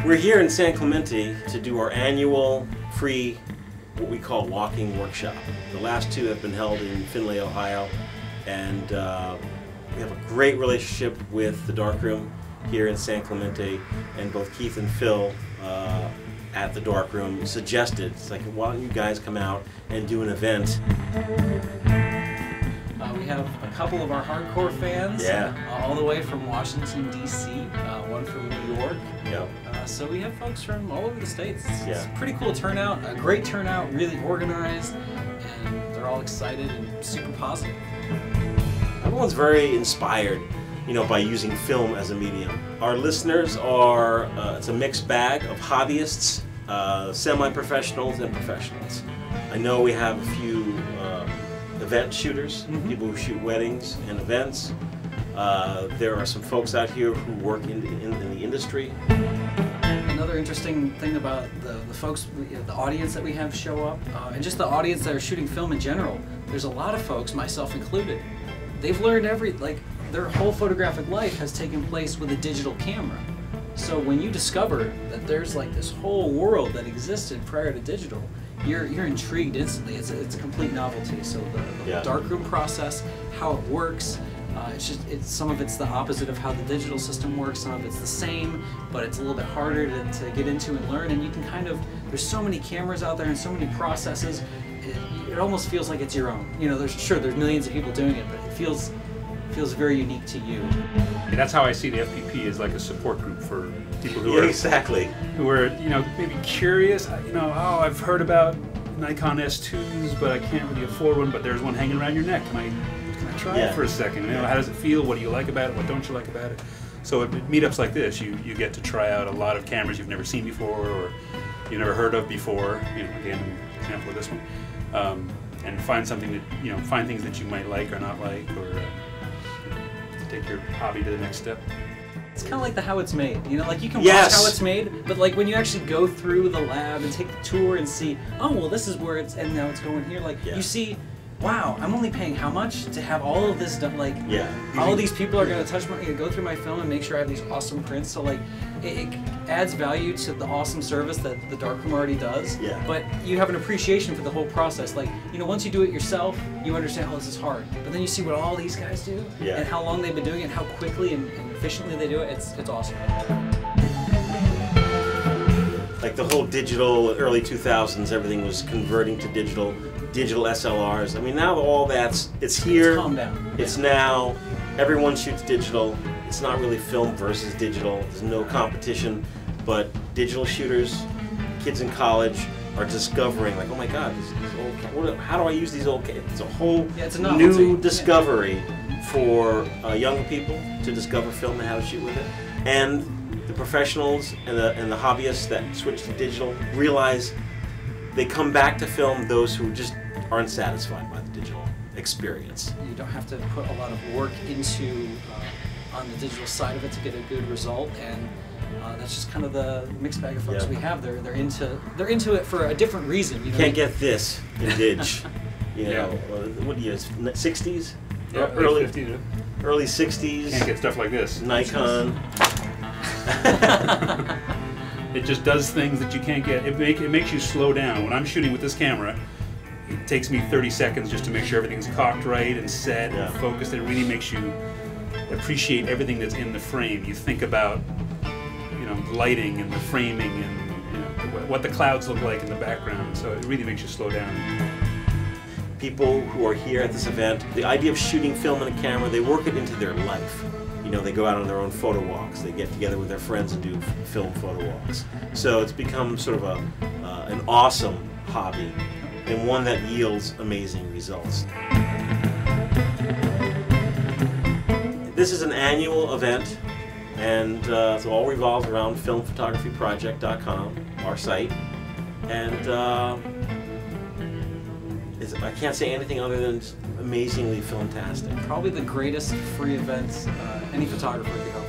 We're here in San Clemente to do our annual free, what we call walking workshop. The last two have been held in Findlay, Ohio, and we have a great relationship with the Darkroom here in San Clemente, and both Keith and Phil at the Darkroom suggested, it's like, why don't you guys come out and do an event? We have a couple of our hardcore fans, all the way from Washington, D.C., one from New York. Yep. So we have folks from all over the States. It's a pretty cool turnout, a great turnout, really organized, and they're all excited and super positive. Everyone's very inspired, you know, by using film as a medium. Our listeners are, it's a mixed bag of hobbyists, semi-professionals, and professionals. I know we have a few event shooters, people who shoot weddings and events. There are some folks out here who work in the industry. Another interesting thing about the folks, the audience that we have show up, and just the audience that are shooting film in general, there's a lot of folks, myself included, they've learned their whole photographic life has taken place with a digital camera. So when you discover that there's like this whole world that existed prior to digital, you're intrigued instantly. It's a complete novelty. So the darkroom process, how it works, some of it's the opposite of how the digital system works. Some of it's the same, but it's a little bit harder to get into and learn. And you can there's so many cameras out there and so many processes. It almost feels like it's your own. You know, there's millions of people doing it, but it feels very unique to you. And that's how I see the FPP as like a support group for people who are who are, you know, maybe curious. You know, oh, I've heard about Nikon S2s, but I can't really afford one. But there's one hanging around your neck. Can I try it for a second? You know, how does it feel? What do you like about it? What don't you like about it? So at meetups like this, you get to try out a lot of cameras you've never seen before or you never heard of before. You know, again, an example of this one, and find something that find things that you might like or not like, or take your hobby to the next step. It's kind of like the how it's made, you know, like you can watch how it's made, but like when you actually go through the lab and take the tour and see, oh well, this is where and now it's going here, like you see, wow, I'm only paying how much to have all of this done, like all of these people are going to go through my film and make sure I have these awesome prints, so like it adds value to the awesome service that the Darkroom already does, but you have an appreciation for the whole process. Like, you know, once you do it yourself, you understand, oh, this is hard, but then you see what all these guys do and how long they've been doing it and how quickly and efficiently they do it. It's awesome. Like the whole digital, early 2000s, everything was converting to digital SLRs. I mean, now all it's here. It's calmed down. It's now, everyone shoots digital. It's not really film versus digital. There's no competition, but digital shooters, kids in college are discovering, like, oh my God, these old, how do I use these old cameras? It's a whole new discovery for younger people to discover film and how to shoot with it. And the professionals and the hobbyists that switch to digital realize they come back to film those who just aren't satisfied by the digital experience. You don't have to put a lot of work into on the digital side of it to get a good result, and that's just kind of the mixed bag of folks we have. They're into it for a different reason. You know? Can't get this in dig. You know, what do you use? 60s? Yeah, early 50s. Early 60s. Can't get stuff like this. Nikon. It just does things that you can't get. It makes you slow down. When I'm shooting with this camera, it takes me 30 seconds just to make sure everything's cocked right and set and focused. It really makes you appreciate everything that's in the frame. You think about, you know, lighting and the framing and, you know, what the clouds look like in the background. So it really makes you slow down. People who are here at this event, the idea of shooting film on a camera, they work it into their life. You know, they go out on their own photo walks. They get together with their friends and do film photo walks. So it's become sort of an awesome hobby and one that yields amazing results. This is an annual event, and it all revolves around filmphotographyproject.com, our site. And I can't say anything other than amazingly filmtastic. Probably the greatest free event any photographer could hope